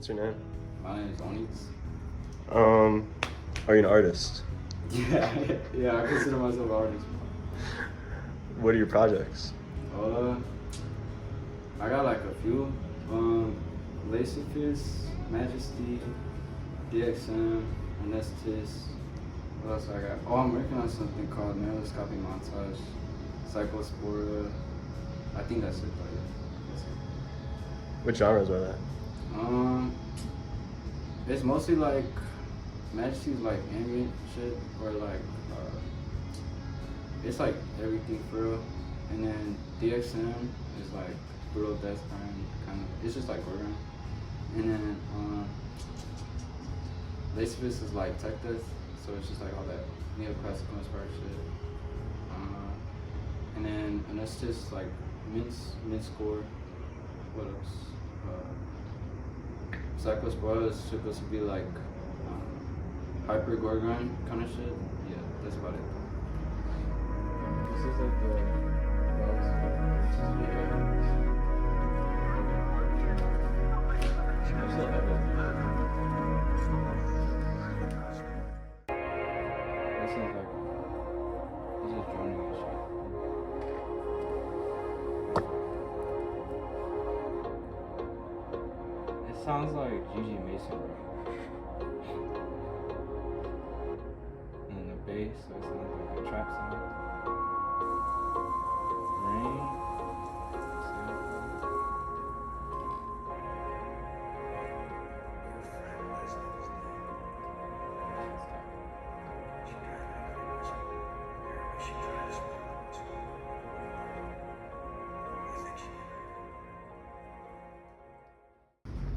What's your name? My name is Onix. Are you an artist? Yeah, I consider myself an artist. What are your projects? I got like a few. Lacyfist, Majesty, DXM, Anestis. What else I got? Oh, I'm working on something called Neuroscopic Montage, Cyclospora. I think that's it, but yeah. That's it. What genres are that? It's mostly like Majesty's like ambient shit, or like it's like everything for real. And then DXM is like brutal death crime kind of. It's just like organ. And then Lacyfist is like tech death, so it's just like all that neoclassical inspired shit. And then Anestis like mint score. What else? Cyclospora is supposed to be like hyper gorgon kind of shit. Yeah, that's about it. This is like the It sounds like Gigi Mason, bro. And then the bass, so it sounds like a trap sound. Rain.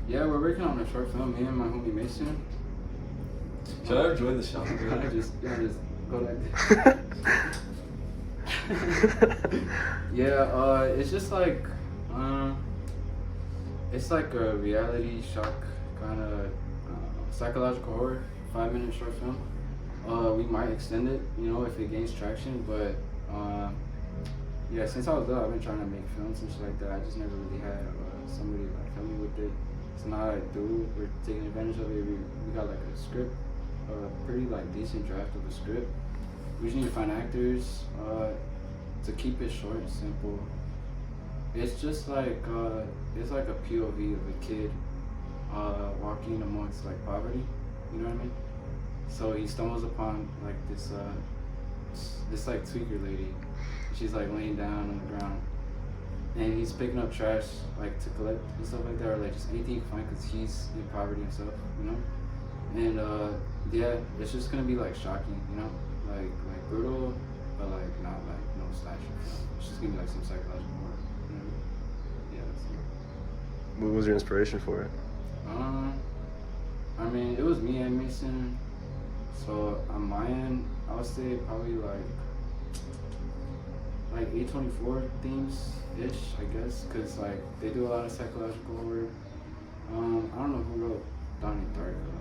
Yeah, we're working on a short film, me and my homie Mason. Should I have joined the show? I just go like that. Yeah, it's just like, it's like a reality shock kind of psychological horror, 5-minute short film. We might extend it, you know, if it gains traction, but yeah, since I was little, I've been trying to make films and shit like that. I just never really had somebody like help me with it. So now I do. We're taking advantage of it. We got like a script, a pretty like decent draft of a script. We just need to find actors to keep it short and simple. It's just like it's like a POV of a kid walking amongst like poverty. You know what I mean? So he stumbles upon like this like tweaker lady. She's like laying down on the ground. And he's picking up trash, like, to collect and stuff like that, or, like, just anything he can find, because he's in poverty himself, you know? And, yeah, it's just gonna be, like, shocking, you know? Like brutal, but, like, not, like, no slasher. It's just gonna be, like, some psychological horror, you know? Yeah, that's it. What was your inspiration for it? I mean, it was me and Mason, so on my end, I would say probably, like A24 themes-ish, I guess, because like they do a lot of psychological horror. I don't know who wrote Donnie Darko.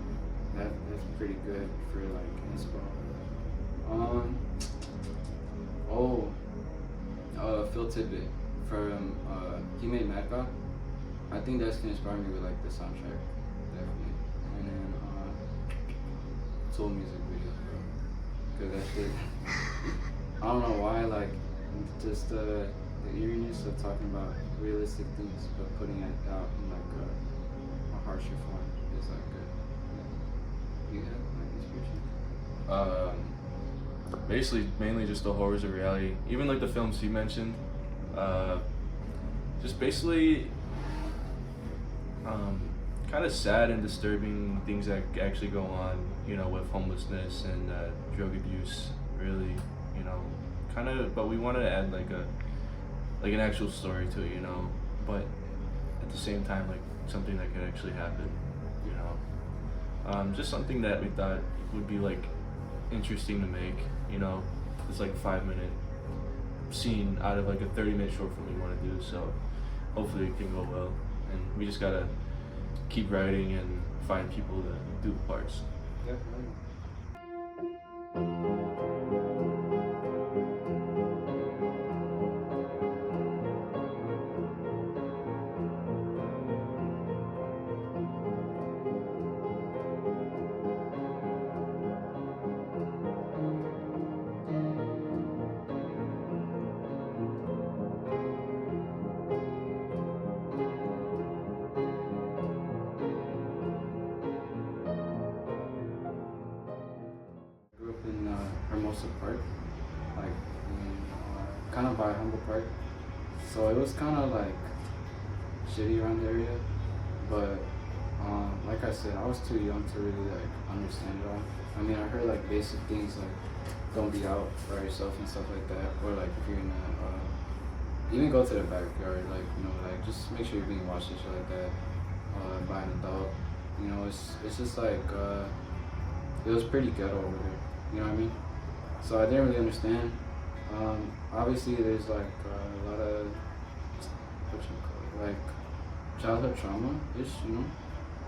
That's pretty good for like inspo. Phil Tippett from he made Mad God. I think that's gonna inspire me with like the soundtrack, definitely. And then soul music videos, bro, because that shit. I don't know why, like. Just the eeriness of talking about realistic things, but putting it out in like a harsher form is like good. Yeah. You have like inspiration? Basically, mainly just the horrors of reality. Even like the films you mentioned, just basically kind of sad and disturbing things that actually go on, you know, with homelessness and drug abuse. Really, you know. Kind of, but we wanted to add like an actual story to it, you know, but at the same time like something that could actually happen, you know. Just something that we thought would be like interesting to make, you know. It's like a 5-minute scene out of like a 30-minute short film we want to do, so hopefully it can go well. And we just gotta keep writing and find people to do the parts. Yeah. kind of by Humboldt Park. So it was kind of like shitty around the area, but like I said, I was too young to really like understand it all. I mean, I heard like basic things like don't be out by yourself and stuff like that, or like if you're gonna even go to the backyard, like like just make sure you're being watched and shit like that by an adult. It's just like it was pretty ghetto over there. You know what I mean? So I didn't really understand. Obviously, there's like a lot of like childhood trauma-ish.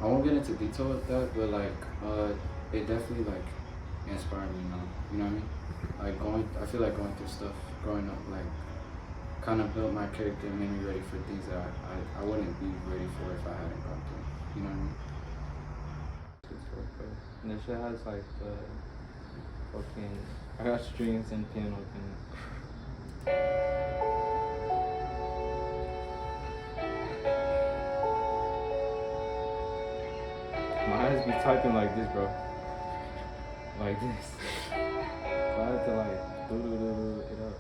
I won't get into detail with that, but like it definitely like inspired me now. You know what I mean? Like I feel like going through stuff growing up, like kind of built my character and made me ready for things that I wouldn't be ready for if I hadn't gone through. You know what I mean? And the shit has like the fucking, I got strings and piano thing. My eyes be typing like this, bro. Like this. So I had to like do it up.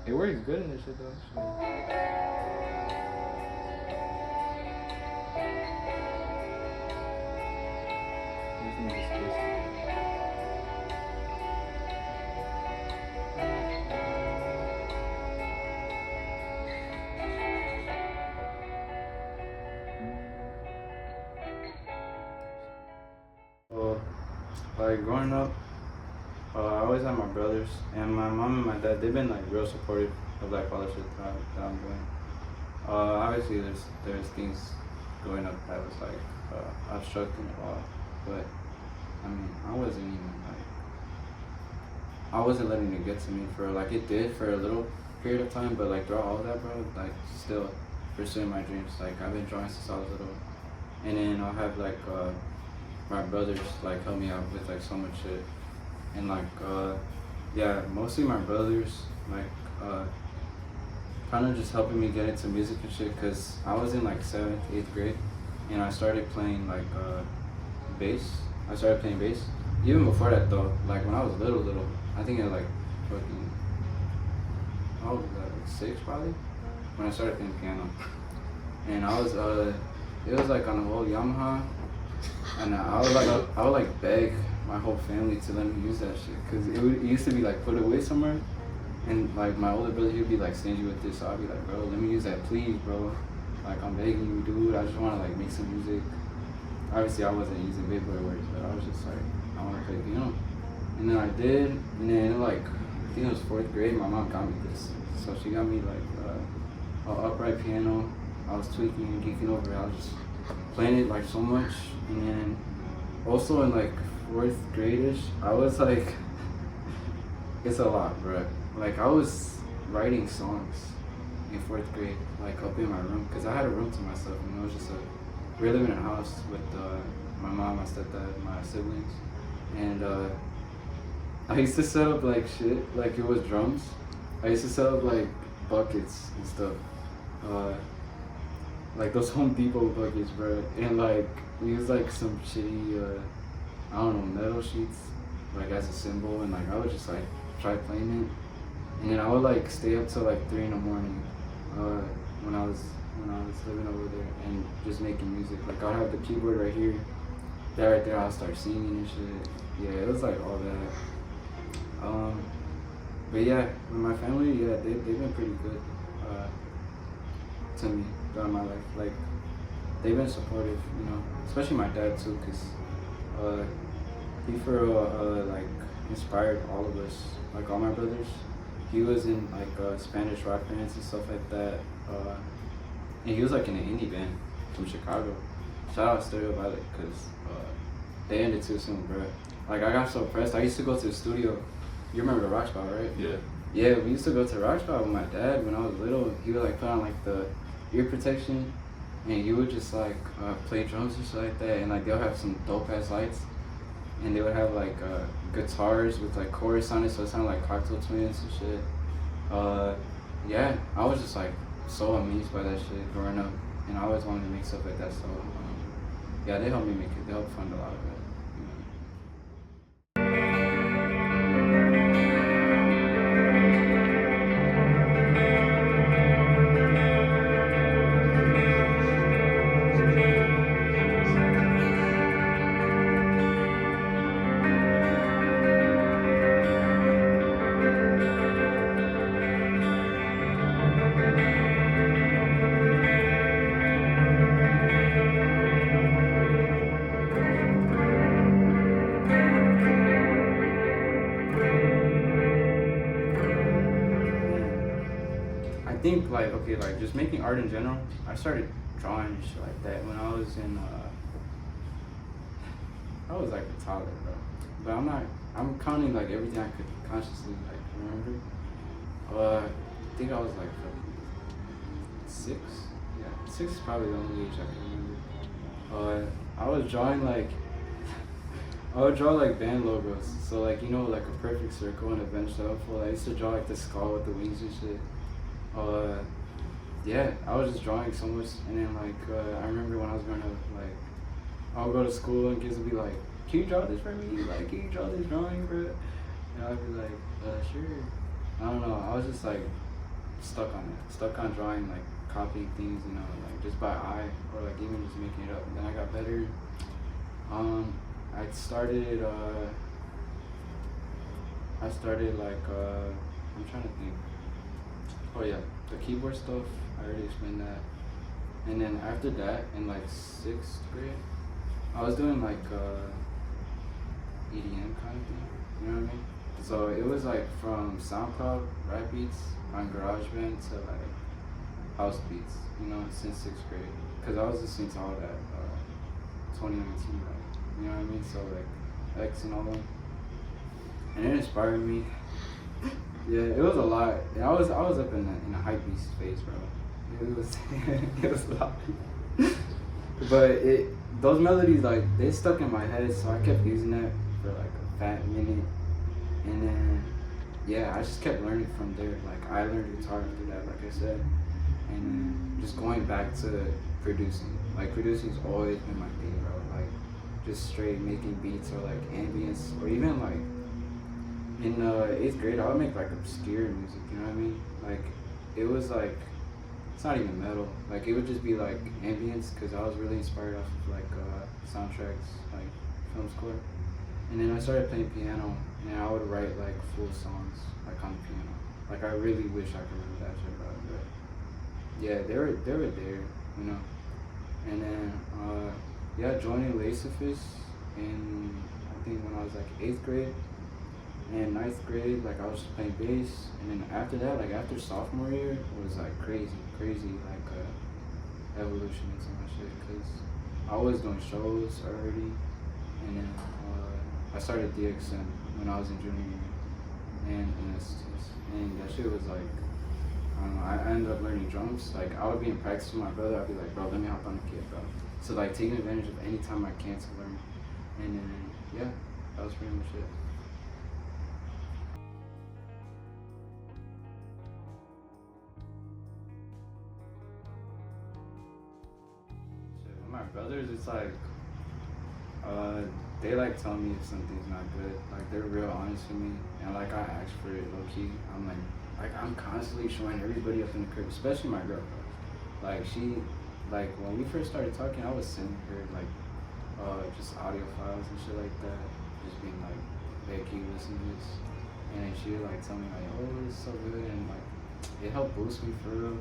It works good in this shit though, actually. This thing is supposed to. Well, like growing up, I always had my brothers, and my mom and my dad, they've been like real supportive of like all the shit that I'm doing. Obviously there's things growing up that was like obstructing a lot, but I mean I wasn't letting it get to me for like it did for a little period of time, but like throughout all of that, bro, like still pursuing my dreams. Like I've been drawing since I was little, and then I'll have like my brothers like help me out with like so much shit. And like, yeah, mostly my brothers, like, kind of just helping me get into music and shit, cause I was in like 7th, 8th grade, and I started playing like, bass. I started playing bass. Even before that though, like when I was little, I think I like fucking, how old was that, like 6 probably? When I started playing piano. And I was, it was like on an old Yamaha, and I would like beg my whole family to let me use that shit, cause it used to be like put away somewhere, and like my older brother, he'd be like stingy with this, so I'd be like, bro, let me use that, please, bro. Like I'm begging you, dude. I just want to like make some music. Obviously, I wasn't using big boy words, but I was just like, I want to play piano. And then I did, and then like I think it was 4th grade. My mom got me this, so she got me like an upright piano. I was tweaking and geeking over it. I was just playing it like so much, and then also in like 4th grade-ish, I was like, it's a lot, bro. Like I was writing songs in 4th grade, like up in my room, cause I had a room to myself, and it was just we were living in a house with my mom, my stepdad, my siblings, and I used to set up like shit, like it was drums. I used to set up like buckets and stuff, like those Home Depot buckets, bro, and like we used like some shitty, I don't know, metal sheets, like as a symbol, and like I would just like try playing it, and then I would like stay up till like 3 in the morning, when I was living over there and just making music. Like I'd have the keyboard right here, that right there, I'll start singing and shit. Yeah, it was like all that. But yeah, with my family, yeah, they've been pretty good to me throughout my life. Like they've been supportive, especially my dad too, cause he for like inspired all of us, like all my brothers. He was in like Spanish rock bands and stuff like that, and he was like in an indie band from Chicago. Shout out Stereo Violet, cause they ended too soon, bro. Like I got so pressed. I used to go to the studio. You remember the Rock Spot, right? Yeah. Yeah, we used to go to Rock Spot with my dad when I was little. He would like put on like the ear protection, and he would just like play drums and shit like that, and like they'll have some dope ass lights, and they would have like guitars with like chorus on it, so it sounded like Cocktail Twins and shit. Yeah, I was just like so amazed by that shit growing up, and I always wanted to make stuff like that. So yeah, they helped me make it. They helped fund a lot of it. think like okay, like just making art in general. I started drawing and shit like that when I was in. I was like a toddler, bro. But I'm not. I'm counting like everything I could consciously like remember. I think I was like fucking 6. Yeah, 6 is probably the only age I can remember. I was drawing like. I would draw like band logos, so like you know like a perfect circle and a bench shuffle. I used to draw like the skull with the wings and shit. Yeah, I was just drawing so much, and then like I remember when I was growing up, like I would go to school and kids would be like, "Can you draw this for me? Like, can you draw this drawing, bro?" And I'd be like, "Sure." I don't know. I was just like stuck on it, stuck on drawing, like copying things, you know, like just by eye or like even just making it up. And then I got better. I started like, I'm trying to think. Oh yeah, the keyboard stuff, I already explained that. And then after that, in like 6th grade, I was doing like EDM kind of thing, you know what I mean? So it was like from SoundCloud, rap beats, on GarageBand to like house beats, you know, since 6th grade. Cause I was listening to all that 2019, right? You know what I mean? So like X and all them. And it inspired me. Yeah, it was a lot. Yeah, I was up in a hype beast phase, bro. It was it was a lot. But those melodies like they stuck in my head, so I kept using that for like a fat minute. And then yeah, I just kept learning from there. Like I learned guitar after that, like I said. And then just going back to producing. Like producing's always been my thing, bro. Like just straight making beats or like ambience or even like in 8th grade I would make like obscure music, you know what I mean? Like it was like it's not even metal, like it would just be like ambience because I was really inspired off of like soundtracks, like film score. And then I started playing piano and I would write like full songs like on the piano. Like I really wish I could remember that shit, bro. But yeah, they were there, you know. And then yeah, joining Lacifus in I think when I was like 8th grade and 9th grade, like I was just playing bass. And then after that, like after sophomore year, it was like crazy like evolution into my shit because I was doing shows already. And then I started DXM when I was in junior year, and that shit was like, I don't know, I ended up learning drums. Like I would be in practice with my brother, I'd be like, bro, let me hop on the kit, bro. So like taking advantage of any time I can to learn. And then yeah, that was pretty much it. Shit, with my brothers, it's like they like tell me if something's not good. Like they're real honest with me, and like I ask for it low key. I'm like I'm constantly showing everybody up in the crib, especially my girl. Like like when we first started talking, I was sending her like just audio files and shit like that, just being like, hey, can you listen to this? And then she would like tell me like, oh, it's so good, and like it helped boost me for real.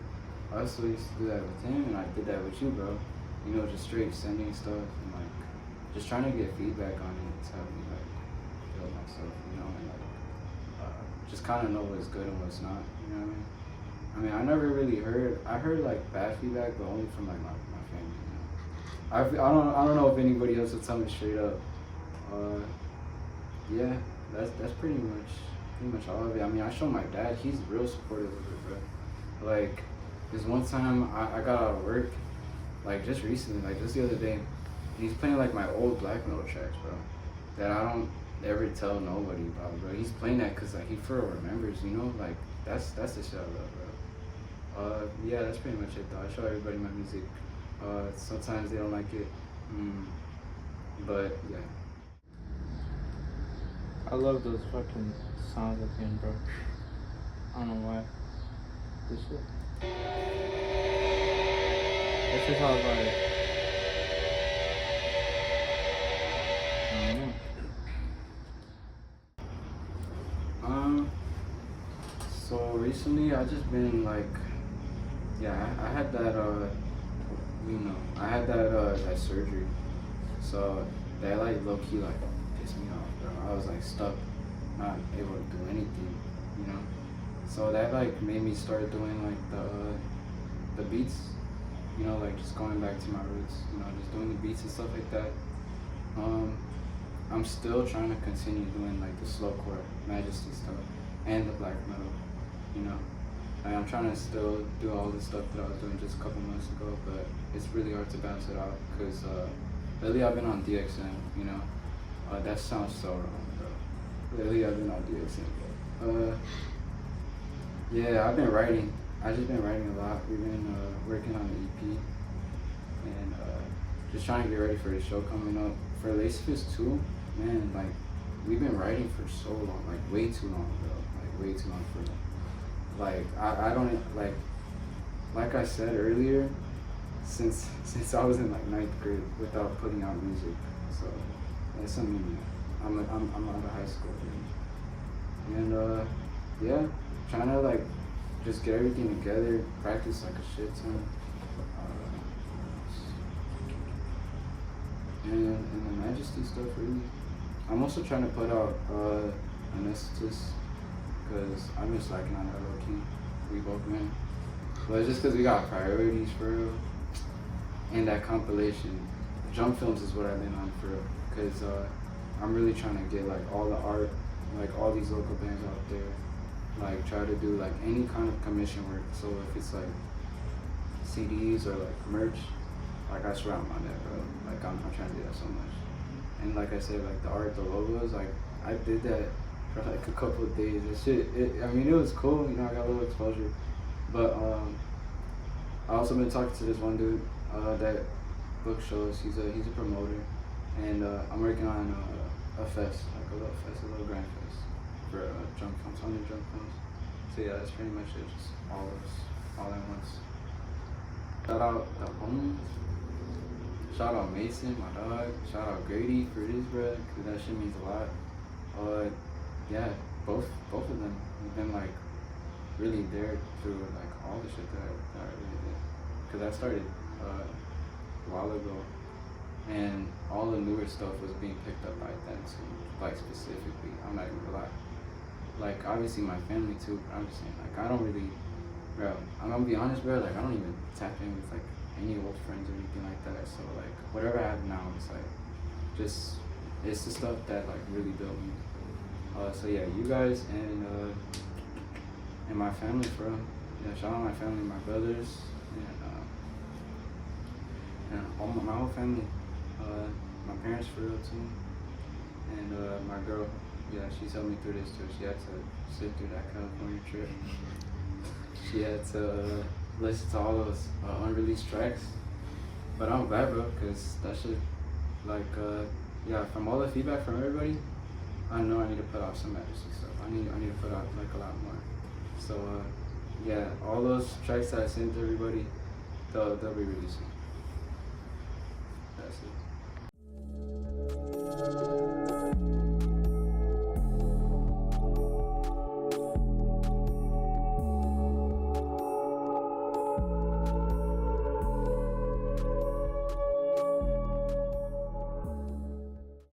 I also used to do that with him, and I did that with you, bro. You know, just straight sending stuff and like just trying to get feedback on it to help me like build myself, you know, and like just kind of know what's good and what's not, you know what I mean? I mean, I never really I heard like bad feedback, but only from like my family, you know. I don't know if anybody else would tell me straight up. Yeah, that's pretty much all of it. I mean, I show my dad, he's real supportive of it, bro. Like, this one time I got out of work, like just recently, like just the other day, he's playing like my old black metal tracks, bro, that I don't ever tell nobody about, bro. He's playing that because like he for real remembers, you know, like that's the shit I love, bro. Yeah, that's pretty much it though. I show everybody my music. Sometimes they don't like it, but yeah. I love those fucking sounds at the end, bro. I don't know why. This shit. It's just how I like. I don't know. So recently I just been like, yeah, I had that I had that surgery, so that like low key like pissed me off, bro. I was like stuck, not able to do anything, you know. So that like made me start doing like the beats, you know, like just going back to my roots, you know, just doing the beats and stuff like that. I'm still trying to continue doing like the slowcore, Majesty stuff, and the black metal, you know. Like, I'm trying to still do all the stuff that I was doing just a couple months ago, but it's really hard to balance it out because lately I've been on DXM, you know. That sounds so wrong, bro. Lately I've been on DXM, but yeah, I've been writing. I've just been writing a lot. We've been working on an EP and just trying to get ready for the show coming up. For Lacefish 2, man, like, we've been writing for so long, like, way too long, bro. Like, way too long for, like, I don't, like I said earlier, since I was in, like, 9th grade without putting out music, so, that's something, I'm out of high school, man. And, yeah, trying to, like, just get everything together, practice, like, a shit ton. And the Majesty stuff, really. I'm also trying to put out Anesthetist, because I've been slacking on that low key. We both, man. But it's just because we got priorities for real. And that compilation, Jump Films is what I've been on for real. Because I'm really trying to get like all the art, like all these local bands out there. Like try to do like any kind of commission work. So if it's like CDs or like merch, like I swear I'm on that, bro. Like I'm trying to do that so much. And like I said, like the art, the logos, like I did that for like a couple of days. That shit, I mean, it was cool. You know, I got a little exposure. But I also been talking to this one dude that book shows. He's a promoter, and I'm working on a fest, like a little grand fest for junk films, 100 junk films. So yeah, that's pretty much it. Just all of us, all at once. Shout out the homies. Shout out Mason, my dog. Shout out Grady for this, bro, cause that shit means a lot. Yeah, both of them have been like really there through like all the shit that I really did. Cause I started a while ago, and all the newer stuff was being picked up by them too. Like specifically, I'm not even gonna lie. Like obviously my family too. But I'm just saying, like I don't really, bro. I'm gonna be honest, bro. Like I don't even tap in with like any old friends or anything like that. So like whatever I have now, it's like just it's the stuff that like really built me. So yeah, you guys and my family, bro. Yeah, shout out my family, my brothers, and all my whole family. My parents for real too, and my girl. Yeah, she's helped me through this too. She had to sit through that California trip. She had to listen to all those unreleased tracks. But I'm glad, bro, because that shit, like, yeah, from all the feedback from everybody, I know I need to put out some Majesty stuff. I need to put out, like, a lot more. So, yeah, all those tracks that I sent to everybody, they'll be releasing. That's it.